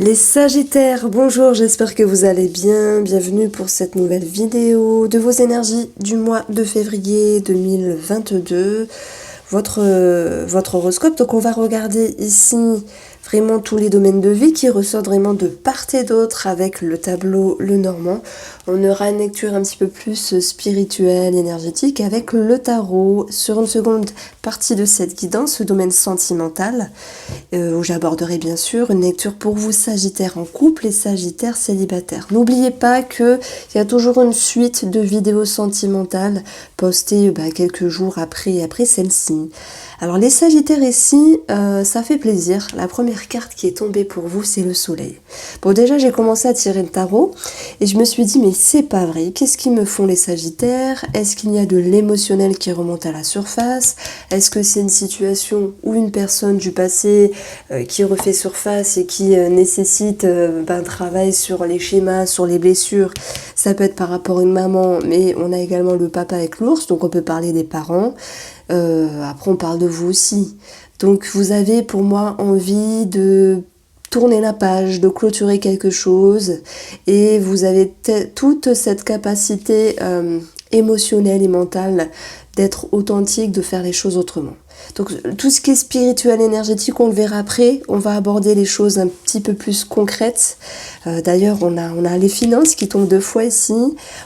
Les Sagittaires, bonjour, j'espère que vous allez bien. Bienvenue pour cette nouvelle vidéo de vos énergies du mois de février 2022. Votre horoscope. Donc on va regarder ici vraiment tous les domaines de vie qui ressortent vraiment de part et d'autre avec le tableau Lenormand. On aura une lecture un petit peu plus spirituelle, énergétique avec le tarot sur une seconde partie de cette guidance, le domaine sentimental, où j'aborderai bien sûr une lecture pour vous Sagittaires en couple et Sagittaires célibataires. N'oubliez pas qu'il y a toujours une suite de vidéos sentimentales postées quelques jours après celle-ci. Alors les Sagittaires ici, ça fait plaisir. La première carte qui est tombée pour vous, c'est le soleil. Bon, déjà j'ai commencé à tirer le tarot et je me suis dit mais c'est pas vrai. Qu'est-ce qu'ils me font les Sagittaires? Est-ce qu'il y a de l'émotionnel qui remonte à la surface? Est-ce que c'est une situation ou une personne du passé qui refait surface et qui nécessite un travail sur les schémas, sur les blessures? Ça peut être par rapport à une maman, mais on a également le papa avec l'ours, donc on peut parler des parents. Après on parle de vous aussi. Donc vous avez pour moi envie de tourner la page, de clôturer quelque chose et vous avez toute cette capacité émotionnelle et mentale d'être authentique, de faire les choses autrement. Donc tout ce qui est spirituel, énergétique, on le verra après. On va aborder les choses un petit peu plus concrètes. D'ailleurs, on a les finances qui tombent deux fois ici.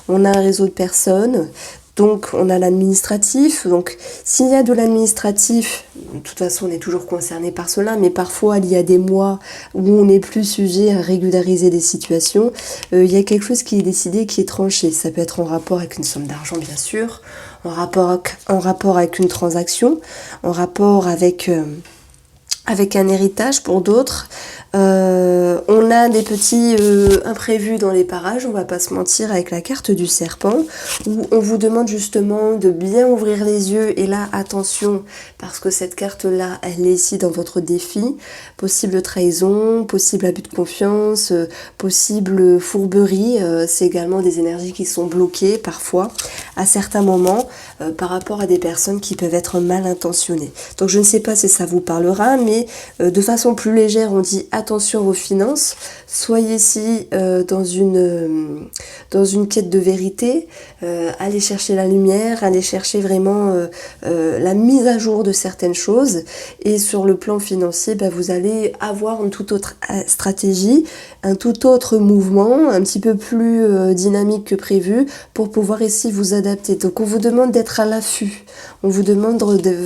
On a un réseau de personnes. Donc on a l'administratif, donc s'il y a de l'administratif, de toute façon on est toujours concerné par cela, mais parfois il y a des mois où on n'est plus sujet à régulariser des situations, il y a quelque chose qui est décidé, qui est tranché. Ça peut être en rapport avec une somme d'argent bien sûr, en rapport avec une transaction, en rapport avec un héritage pour d'autres. On a des petits imprévus dans les parages, on va pas se mentir, avec la carte du serpent, où on vous demande justement de bien ouvrir les yeux, et là attention, parce que cette carte là, elle est ici dans votre défi, possible trahison, possible abus de confiance, possible fourberie, c'est également des énergies qui sont bloquées parfois, à certains moments, par rapport à des personnes qui peuvent être mal intentionnées. Donc je ne sais pas si ça vous parlera, mais de façon plus légère, on dit attention aux finances, soyez ici dans une quête de vérité, allez chercher la lumière, allez chercher vraiment la mise à jour de certaines choses, et sur le plan financier, vous allez avoir une toute autre stratégie, un tout autre mouvement, un petit peu plus dynamique que prévu, pour pouvoir ici vous adapter. Donc on vous demande d'être à l'affût, on vous demande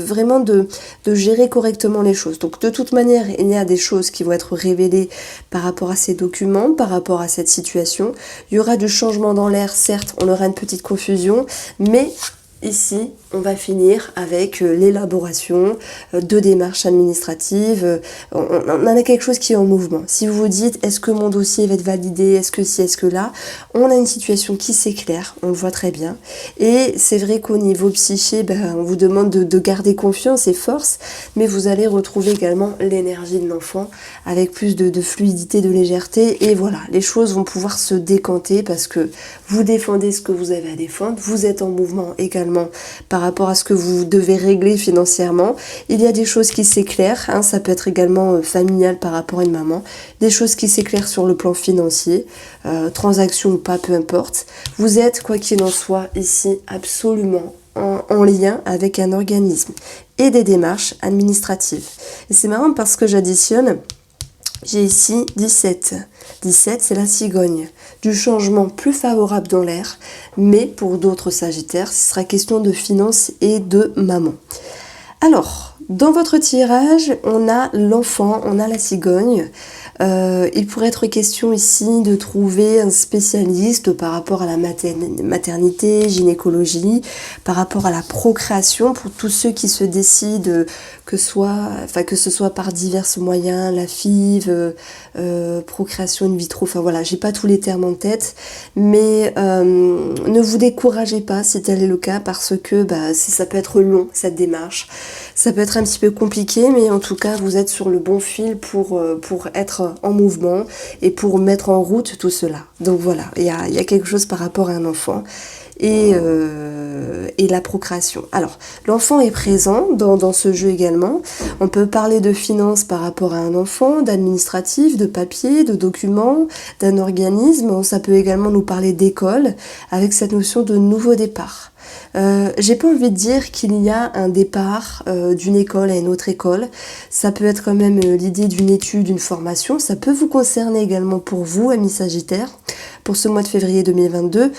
vraiment de gérer correctement les choses. Donc de toute manière, il y a des choses qui vont être révélées par rapport à ces documents, par rapport à cette situation. Il y aura du changement dans l'air, certes, on aura une petite confusion, mais ici, on va finir avec l'élaboration de démarches administratives. On a quelque chose qui est en mouvement. Si vous vous dites, est-ce que mon dossier va être validé, est-ce que ci, est-ce que là, on a une situation qui s'éclaire, on le voit très bien. Et c'est vrai qu'au niveau psyché, on vous demande de garder confiance et force, mais vous allez retrouver également l'énergie de l'enfant avec plus de fluidité, de légèreté. Et voilà, les choses vont pouvoir se décanter parce que vous défendez ce que vous avez à défendre, vous êtes en mouvement également par rapport à ce que vous devez régler financièrement. Il y a des choses qui s'éclairent, ça peut être également familial par rapport à une maman, des choses qui s'éclairent sur le plan financier, transaction ou pas, peu importe. Vous êtes, quoi qu'il en soit, ici absolument en lien avec un organisme et des démarches administratives. Et c'est marrant parce que j'additionne, j'ai ici 17. 17, c'est la cigogne. Du changement plus favorable dans l'air, mais pour d'autres Sagittaires, ce sera question de finances et de maman. Alors, dans votre tirage, on a l'enfant, on a la cigogne. Il pourrait être question ici de trouver un spécialiste par rapport à la maternité, gynécologie, par rapport à la procréation, pour tous ceux qui se décident que ce soit par divers moyens, la FIV, procréation in vitro, enfin voilà, j'ai pas tous les termes en tête, mais ne vous découragez pas si tel est le cas, parce que ça peut être long cette démarche, ça peut être un petit peu compliqué, mais en tout cas vous êtes sur le bon fil pour être en mouvement et pour mettre en route tout cela. Donc voilà, il y a quelque chose par rapport à un enfant. Et et la procréation. Alors, l'enfant est présent dans ce jeu également. On peut parler de finances par rapport à un enfant, d'administratif, de papier, de documents, d'un organisme. Ça peut également nous parler d'école, avec cette notion de nouveau départ. J'ai pas envie de dire qu'il y a un départ d'une école à une autre école. Ça peut être quand même l'idée d'une étude, d'une formation. Ça peut vous concerner également pour vous, amis Sagittaires, pour ce mois de février 2022.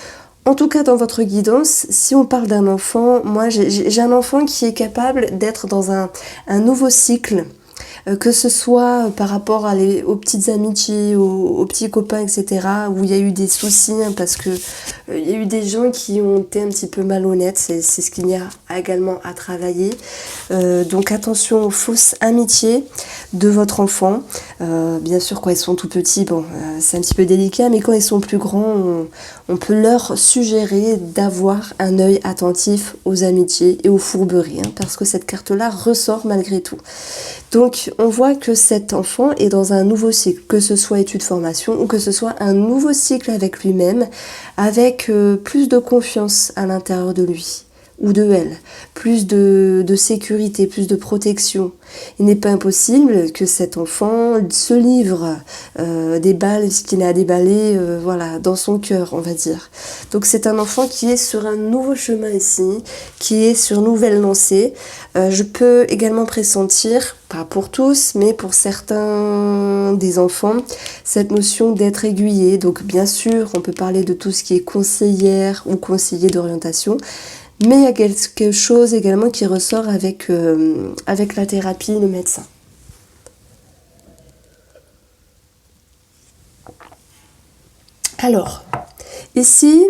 En tout cas, dans votre guidance, si on parle d'un enfant, moi j'ai un enfant qui est capable d'être dans un nouveau cycle. Que ce soit par rapport aux petites amitiés, aux petits copains, etc., où il y a eu des soucis, hein, parce que il y a eu des gens qui ont été un petit peu malhonnêtes, c'est ce qu'il y a également à travailler. Donc attention aux fausses amitiés de votre enfant. Bien sûr, quand ils sont tout petits, bon, c'est un petit peu délicat, mais quand ils sont plus grands, on peut leur suggérer d'avoir un œil attentif aux amitiés et aux fourberies, hein, parce que cette carte-là ressort malgré tout. Donc, on voit que cet enfant est dans un nouveau cycle, que ce soit études-formation ou que ce soit un nouveau cycle avec lui-même, avec plus de confiance à l'intérieur de lui ou de elle, plus de sécurité, plus de protection. Il n'est pas impossible que cet enfant se livre déballe ce qu'il a déballé voilà, dans son cœur, on va dire. Donc c'est un enfant qui est sur un nouveau chemin ici, qui est sur nouvelle lancée. Je peux également pressentir, pas pour tous, mais pour certains des enfants, cette notion d'être aiguillé. Donc bien sûr, on peut parler de tout ce qui est conseillère ou conseiller d'orientation, mais il y a quelque chose également qui ressort avec la thérapie, le médecin. Alors, ici,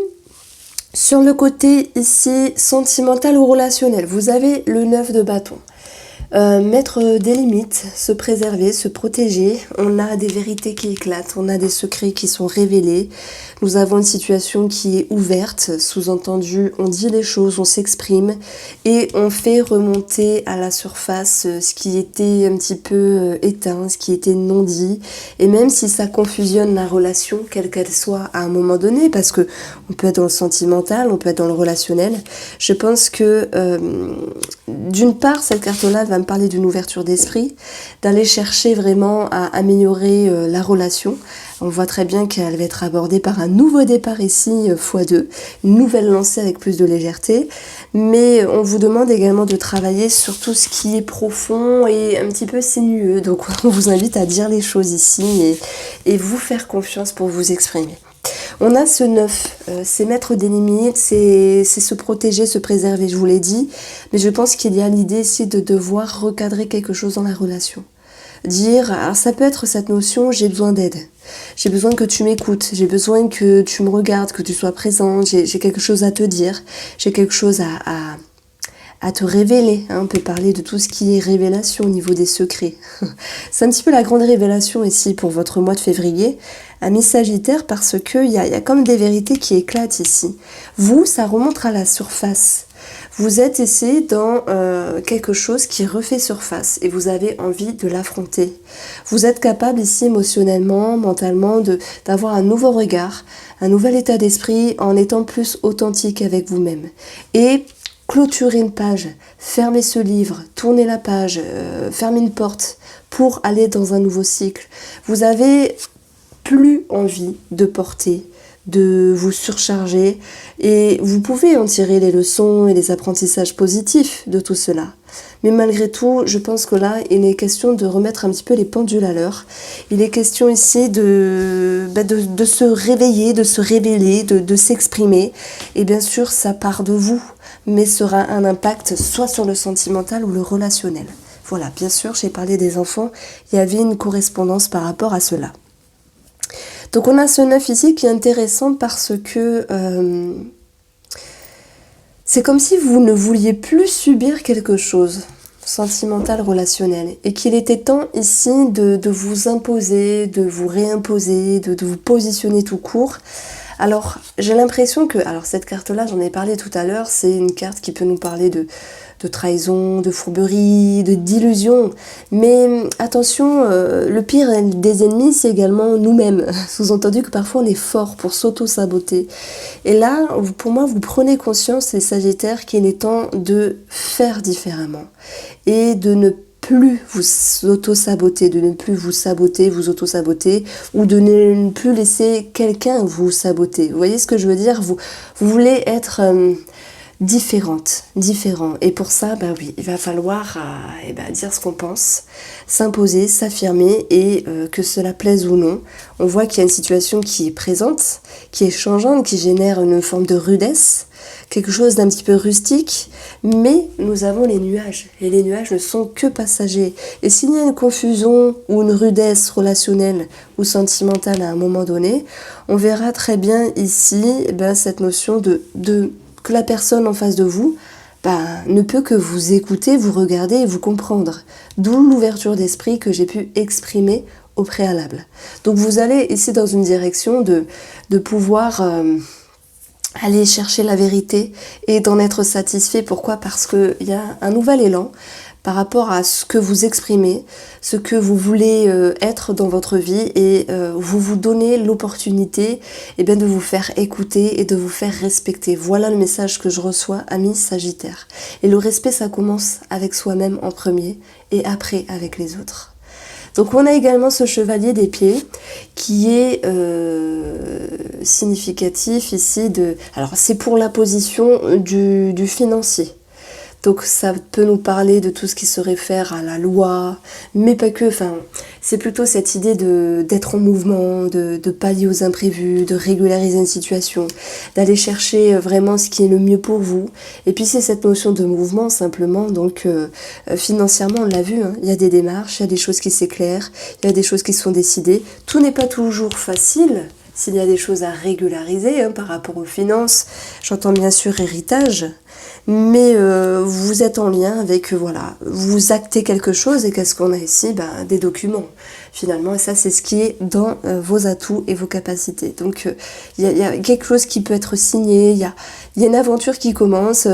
sur le côté ici sentimental ou relationnel, vous avez le 9 de bâton. Mettre des limites, se préserver, se protéger. On a des vérités qui éclatent, on a des secrets qui sont révélés. Nous avons une situation qui est ouverte, sous-entendu, on dit les choses, on s'exprime et on fait remonter à la surface ce qui était un petit peu éteint, ce qui était non dit. Et même si ça confusionne la relation, quelle qu'elle soit à un moment donné, parce que on peut être dans le sentimental, on peut être dans le relationnel, je pense que d'une part, cette carte-là va me parler d'une ouverture d'esprit, d'aller chercher vraiment à améliorer la relation. On voit très bien qu'elle va être abordée par un nouveau départ ici, x2, une nouvelle lancée avec plus de légèreté. Mais on vous demande également de travailler sur tout ce qui est profond et un petit peu sinueux. Donc on vous invite à dire les choses ici et vous faire confiance pour vous exprimer. On a ce 9, c'est mettre des limites, c'est se protéger, se préserver, je vous l'ai dit. Mais je pense qu'il y a l'idée ici de devoir recadrer quelque chose dans la relation. Dire, alors ça peut être cette notion, j'ai besoin d'aide. J'ai besoin que tu m'écoutes, j'ai besoin que tu me regardes, que tu sois présente, j'ai quelque chose à te dire, j'ai quelque chose à te révéler. Hein. On peut parler de tout ce qui est révélation au niveau des secrets. C'est un petit peu la grande révélation ici pour votre mois de février, amis Sagittaire, parce qu'il y a comme des vérités qui éclatent ici. Vous, ça remonte à la surface. Vous êtes ici dans quelque chose qui refait surface et vous avez envie de l'affronter. Vous êtes capable ici émotionnellement, mentalement, d'avoir un nouveau regard, un nouvel état d'esprit en étant plus authentique avec vous-même. Et clôturer une page, fermer ce livre, tourner la page, fermer une porte pour aller dans un nouveau cycle. Vous avez plus envie de porter, de vous surcharger et vous pouvez en tirer les leçons et les apprentissages positifs de tout cela. Mais malgré tout, je pense que là, il est question de remettre un petit peu les pendules à l'heure. Il est question ici de se réveiller, de se révéler, de s'exprimer. Et bien sûr, ça part de vous, mais sera un impact soit sur le sentimental ou le relationnel. Voilà, bien sûr, j'ai parlé des enfants, il y avait une correspondance par rapport à cela. Donc on a ce 9 ici qui est intéressant parce que c'est comme si vous ne vouliez plus subir quelque chose sentimental, relationnel, et qu'il était temps ici de vous imposer, de vous réimposer, de vous positionner tout court. Alors j'ai l'impression que, alors cette carte-là, j'en ai parlé tout à l'heure, c'est une carte qui peut nous parler de de trahison, de fourberie, d'illusion. Mais attention, le pire des ennemis, c'est également nous-mêmes. Sous-entendu que parfois on est fort pour s'auto-saboter. Et là, pour moi, vous prenez conscience, les Sagittaires, qu'il est temps de faire différemment. Et de ne plus vous auto-saboter, de ne plus vous saboter, vous auto-saboter, ou de ne plus laisser quelqu'un vous saboter. Vous voyez ce que je veux dire? Vous voulez être différent. Et pour ça, bah oui, il va falloir dire ce qu'on pense, s'imposer, s'affirmer, et que cela plaise ou non. On voit qu'il y a une situation qui est présente, qui est changeante, qui génère une forme de rudesse, quelque chose d'un petit peu rustique, mais nous avons les nuages, et les nuages ne sont que passagers. Et s'il y a une confusion ou une rudesse relationnelle ou sentimentale à un moment donné, on verra très bien ici cette notion que la personne en face de vous ne peut que vous écouter, vous regarder et vous comprendre. D'où l'ouverture d'esprit que j'ai pu exprimer au préalable. Donc vous allez ici dans une direction de pouvoir aller chercher la vérité et d'en être satisfait. Pourquoi? Parce qu'il y a un nouvel élan par rapport à ce que vous exprimez, ce que vous voulez être dans votre vie, et vous vous donnez l'opportunité de vous faire écouter et de vous faire respecter. Voilà le message que je reçois, amis Sagittaires. Et le respect, ça commence avec soi-même en premier et après avec les autres. Donc on a également ce chevalier des pieds qui est significatif ici alors c'est pour la position du financier. Donc ça peut nous parler de tout ce qui se réfère à la loi, mais pas que. C'est plutôt cette idée d'être en mouvement, de pallier aux imprévus, de régulariser une situation, d'aller chercher vraiment ce qui est le mieux pour vous. Et puis c'est cette notion de mouvement simplement. Donc financièrement, on l'a vu, il y a des démarches, il y a des choses qui s'éclairent, il y a des choses qui sont décidées. Tout n'est pas toujours facile. S'il y a des choses à régulariser par rapport aux finances, j'entends bien sûr héritage, mais vous êtes en lien avec, vous actez quelque chose, et qu'est-ce qu'on a ici? Des documents, finalement, et ça c'est ce qui est dans vos atouts et vos capacités. Donc il y a quelque chose qui peut être signé, il y a une aventure qui commence,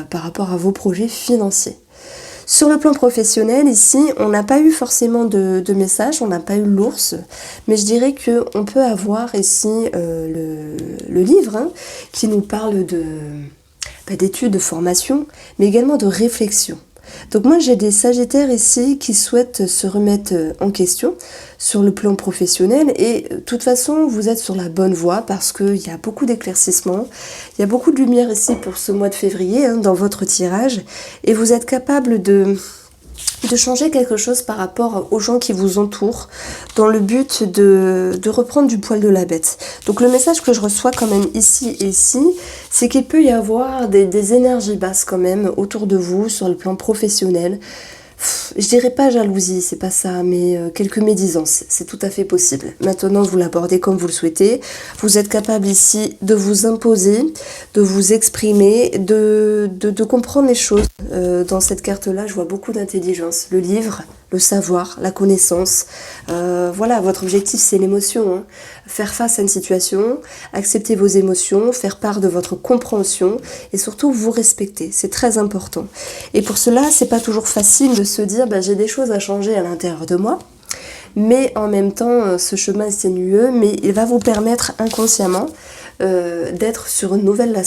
par rapport à vos projets financiers. Sur le plan professionnel, ici, on n'a pas eu forcément de message, on n'a pas eu l'ours, mais je dirais qu'on peut avoir ici le livre qui nous parle d'études, de formation, mais également de réflexion. Donc moi j'ai des Sagittaires ici qui souhaitent se remettre en question sur le plan professionnel, et de toute façon vous êtes sur la bonne voie parce qu'il y a beaucoup d'éclaircissements, il y a beaucoup de lumière ici pour ce mois de février dans votre tirage, et vous êtes capable de changer quelque chose par rapport aux gens qui vous entourent dans le but de reprendre du poil de la bête. Donc le message que je reçois quand même ici et ici, c'est qu'il peut y avoir des énergies basses quand même autour de vous sur le plan professionnel. Je dirais pas jalousie, c'est pas ça, mais quelques médisances, c'est tout à fait possible. Maintenant, vous l'abordez comme vous le souhaitez. Vous êtes capable ici de vous imposer, de vous exprimer, de comprendre les choses. Dans cette carte-là, je vois beaucoup d'intelligence. Le livre, le savoir, la connaissance. Votre objectif, c'est l'émotion. Faire face à une situation, accepter vos émotions, faire part de votre compréhension et surtout vous respecter. C'est très important. Et pour cela, c'est pas toujours facile de se dire j'ai des choses à changer à l'intérieur de moi. Mais en même temps, ce chemin est sinueux, mais il va vous permettre inconsciemment d'être sur une nouvelle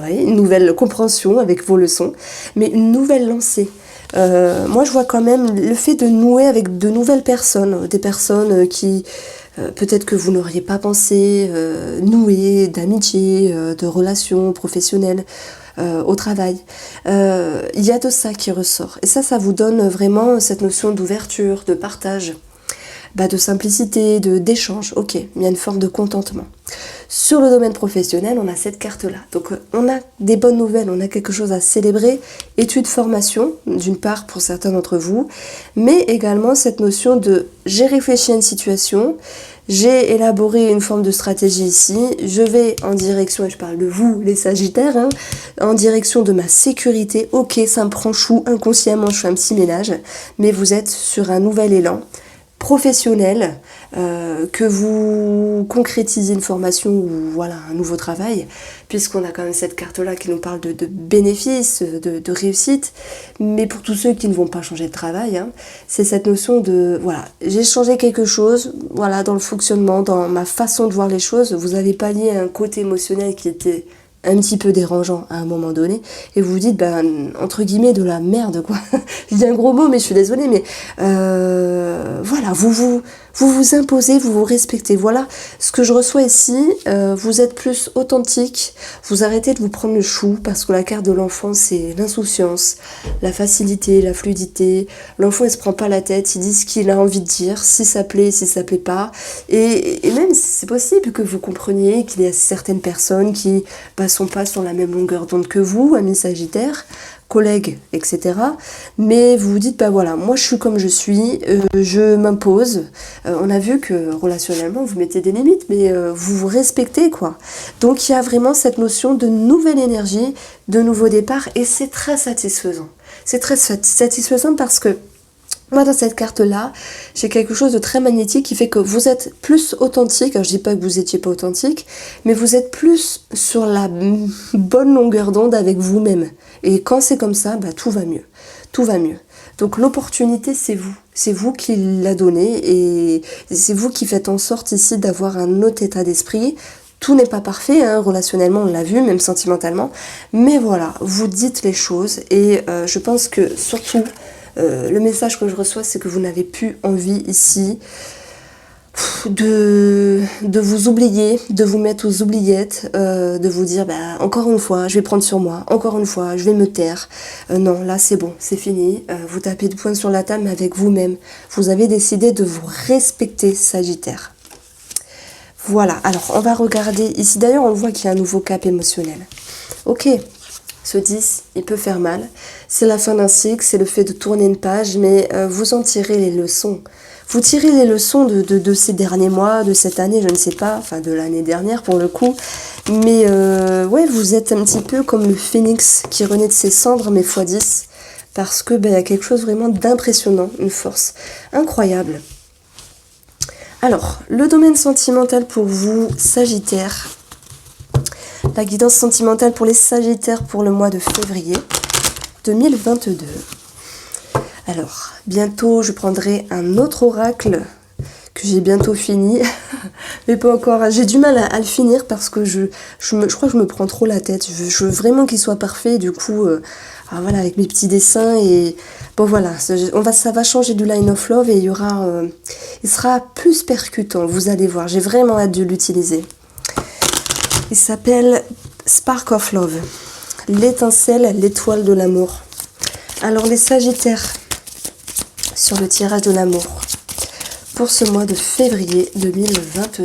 une nouvelle compréhension avec vos leçons, mais une nouvelle lancée. Moi je vois quand même le fait de nouer avec de nouvelles personnes, des personnes qui peut-être que vous n'auriez pas pensé nouer d'amitié, de relations professionnelles au travail. Il y a de ça qui ressort, et ça vous donne vraiment cette notion d'ouverture, de partage, de simplicité, d'échange. Ok, il y a une forme de contentement. Sur le domaine professionnel, on a cette carte-là. Donc on a des bonnes nouvelles, on a quelque chose à célébrer. Études, formation, d'une part pour certains d'entre vous, mais également cette notion de j'ai réfléchi à une situation, j'ai élaboré une forme de stratégie ici, je vais en direction, et je parle de vous les Sagittaires, en direction de ma sécurité. Ok, ça me prend chou, inconsciemment je fais un petit ménage, mais vous êtes sur un nouvel élan. professionnel, que vous concrétisez une formation ou voilà un nouveau travail, puisqu'on a quand même cette carte-là qui nous parle de bénéfices, de réussite, mais pour tous ceux qui ne vont pas changer de travail, hein, c'est cette notion de, voilà, j'ai changé quelque chose, voilà, dans le fonctionnement, dans ma façon de voir les choses, vous avez pallié un côté émotionnel qui était un petit peu dérangeant à un moment donné, et vous vous dites, ben, entre guillemets, de la merde, quoi. Je dis un gros mot, mais je suis désolée, mais voilà, vous imposez, vous vous respectez. Voilà ce que je reçois ici. Vous êtes plus authentique, vous arrêtez de vous prendre le chou, parce que la carte de l'enfant, c'est l'insouciance, la facilité, la fluidité. L'enfant, il se prend pas la tête, il dit ce qu'il a envie de dire, si ça plaît pas. Et même, c'est possible que vous compreniez qu'il y a certaines personnes qui sont pas sur la même longueur d'onde que vous, amis Sagittaire, collègues, etc. Mais vous vous dites, bah voilà, moi je suis comme je suis, je m'impose. On a vu que relationnellement, vous mettez des limites, mais vous vous respectez, quoi. Donc il y a vraiment cette notion de nouvelle énergie, de nouveau départ, et c'est très satisfaisant. C'est très satisfaisant parce que moi, dans cette carte-là, j'ai quelque chose de très magnétique qui fait que vous êtes plus authentique. Alors, je dis pas que vous étiez pas authentique, mais vous êtes plus sur la bonne longueur d'onde avec vous-même. Et quand c'est comme ça, bah, tout va mieux. Tout va mieux. Donc, l'opportunité, c'est vous. C'est vous qui la donnez et c'est vous qui faites en sorte ici d'avoir un autre état d'esprit. Tout n'est pas parfait, hein, relationnellement, on l'a vu, même sentimentalement. Mais voilà, vous dites les choses et je pense que surtout, le message que je reçois, c'est que vous n'avez plus envie ici de vous oublier, de vous mettre aux oubliettes, de vous dire bah, encore une fois, je vais prendre sur moi, encore une fois, je vais me taire. Non, là c'est bon, c'est fini. Vous tapez de poing sur la table, mais avec vous-même. Vous avez décidé de vous respecter, Sagittaire. Voilà, alors on va regarder ici. D'ailleurs, on voit qu'il y a un nouveau cap émotionnel. Ok. Ce 10, il peut faire mal. C'est la fin d'un cycle, c'est le fait de tourner une page, mais vous en tirez les leçons. Vous tirez les leçons de ces derniers mois, de cette année, je ne sais pas, enfin de l'année dernière pour le coup. Mais ouais, vous êtes un petit peu comme le phénix qui renaît de ses cendres, mais x10. Parce que y a quelque chose vraiment d'impressionnant, une force incroyable. Alors, le domaine sentimental pour vous, Sagittaire. La guidance sentimentale pour les Sagittaires pour le mois de février 2022. Alors, bientôt je prendrai un autre oracle que j'ai bientôt fini, mais pas encore. J'ai du mal à le finir parce que je crois que je me prends trop la tête. Je veux vraiment qu'il soit parfait, du coup, voilà, avec mes petits dessins et bon voilà, ça va changer du line of love et il sera plus percutant. Vous allez voir, j'ai vraiment hâte de l'utiliser. Il s'appelle Spark of Love, l'étincelle, l'étoile de l'amour. Alors les Sagittaires, sur le tirage de l'amour, pour ce mois de février 2022.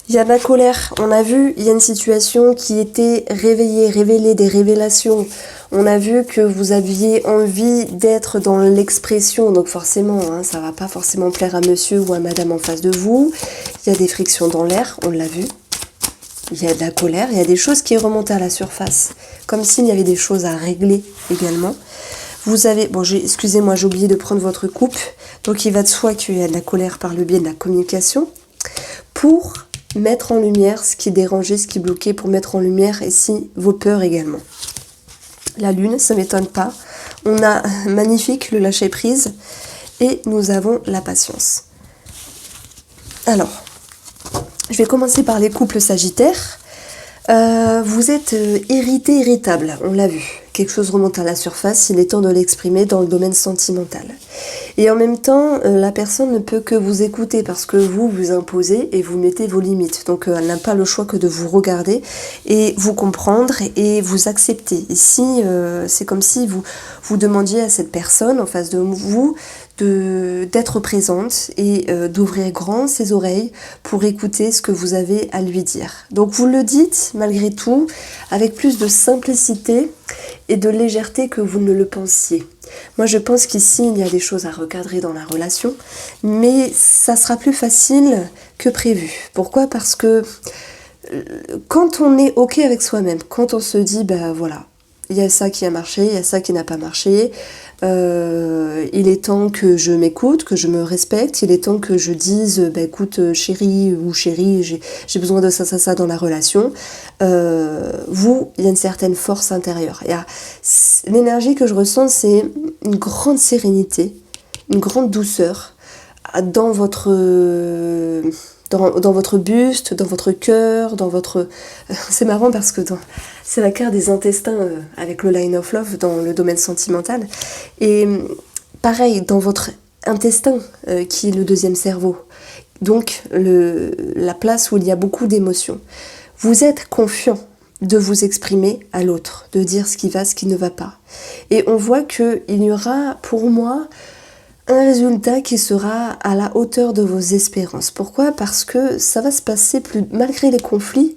Il y a de la colère, on a vu, il y a une situation qui était révélée, des révélations. On a vu que vous aviez envie d'être dans l'expression, donc forcément, hein, ça va pas forcément plaire à monsieur ou à madame en face de vous. Il y a des frictions dans l'air, on l'a vu. Il y a de la colère, il y a des choses qui remontent à la surface, comme s'il y avait des choses à régler également. Vous avez, bon, excusez-moi, j'ai oublié de prendre votre coupe, donc il va de soi qu'il y a de la colère par le biais de la communication, pour mettre en lumière ce qui dérangeait, ce qui bloquait, pour mettre en lumière ici vos peurs également. La lune, ça ne m'étonne pas. On a magnifique le lâcher prise et nous avons la patience. Alors, je vais commencer par les couples sagittaires. Vous êtes irritable, on l'a vu. Quelque chose remonte à la surface, il est temps de l'exprimer dans le domaine sentimental. Et en même temps, la personne ne peut que vous écouter parce que vous imposez et vous mettez vos limites. Donc elle n'a pas le choix que de vous regarder et vous comprendre et vous accepter. Ici, c'est comme si vous demandiez à cette personne en face de vous d'être présente et d'ouvrir grand ses oreilles pour écouter ce que vous avez à lui dire. Donc vous le dites malgré tout avec plus de simplicité et de légèreté que vous ne le pensiez. Moi je pense qu'ici il y a des choses à recadrer dans la relation, mais ça sera plus facile que prévu. Pourquoi ? Parce que quand on est ok avec soi-même, quand on se dit bah voilà, il y a ça qui a marché, il y a ça qui n'a pas marché. Il est temps que je m'écoute, que je me respecte. Il est temps que je dise, bah, écoute, chérie ou chérie, j'ai besoin de ça dans la relation. Il y a une certaine force intérieure. L'énergie que je ressens, c'est une grande sérénité, une grande douceur dans votre buste, dans votre cœur, dans votre... C'est marrant parce que c'est la carte des intestins avec le Line of Love dans le domaine sentimental. Et pareil, dans votre intestin qui est le deuxième cerveau. Donc la place où il y a beaucoup d'émotions. Vous êtes confiant de vous exprimer à l'autre, de dire ce qui va, ce qui ne va pas. Et on voit qu'il y aura pour moi un résultat qui sera à la hauteur de vos espérances. Pourquoi ? Parce que ça va se passer malgré les conflits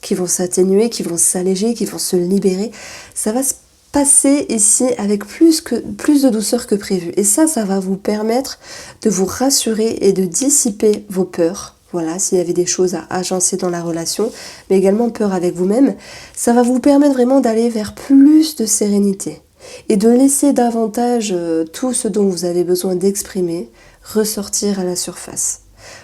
qui vont s'atténuer, qui vont s'alléger, qui vont se libérer. Ça va se passer ici avec plus de douceur que prévu. Et ça va vous permettre de vous rassurer et de dissiper vos peurs. Voilà, s'il y avait des choses à agencer dans la relation, mais également peur avec vous-même. Ça va vous permettre vraiment d'aller vers plus de sérénité. Et de laisser davantage tout ce dont vous avez besoin d'exprimer ressortir à la surface.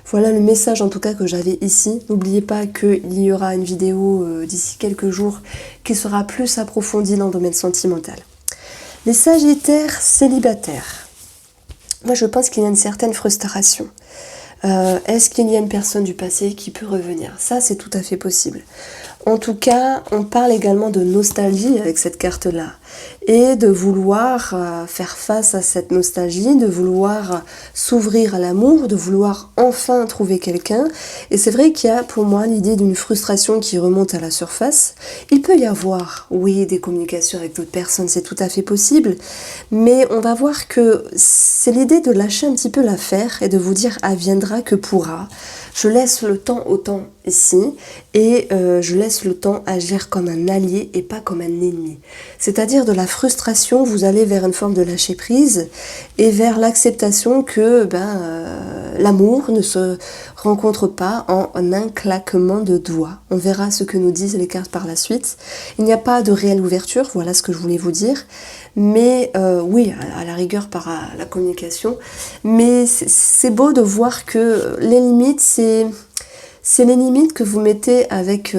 Voilà le message en tout cas que j'avais ici. N'oubliez pas qu'il y aura une vidéo d'ici quelques jours qui sera plus approfondie dans le domaine sentimental. Les Sagittaires célibataires. Moi je pense qu'il y a une certaine frustration. Est-ce qu'il y a une personne du passé qui peut revenir ? Ça c'est tout à fait possible. En tout cas, on parle également de nostalgie avec cette carte-là et de vouloir faire face à cette nostalgie, de vouloir s'ouvrir à l'amour, de vouloir enfin trouver quelqu'un. Et c'est vrai qu'il y a pour moi l'idée d'une frustration qui remonte à la surface. Il peut y avoir, oui, des communications avec d'autres personnes, c'est tout à fait possible, mais on va voir que c'est l'idée de lâcher un petit peu l'affaire et de vous dire « adviendra que pourra ». Je laisse le temps au temps ici et je laisse le temps agir comme un allié et pas comme un ennemi. C'est-à-dire de la frustration, vous allez vers une forme de lâcher prise et vers l'acceptation que l'amour ne se rencontre pas en un claquement de doigts. On verra ce que nous disent les cartes par la suite. Il n'y a pas de réelle ouverture, voilà ce que je voulais vous dire. Mais oui, à la rigueur par la communication. Mais c'est beau de voir que les limites, c'est les limites que vous mettez avec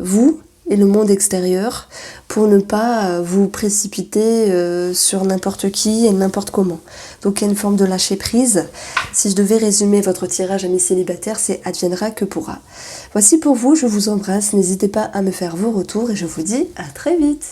vous et le monde extérieur pour ne pas vous précipiter sur n'importe qui et n'importe comment. Donc il y a une forme de lâcher prise. Si je devais résumer votre tirage ami célibataire, c'est adviendra que pourra. Voici pour vous, je vous embrasse. N'hésitez pas à me faire vos retours et je vous dis à très vite.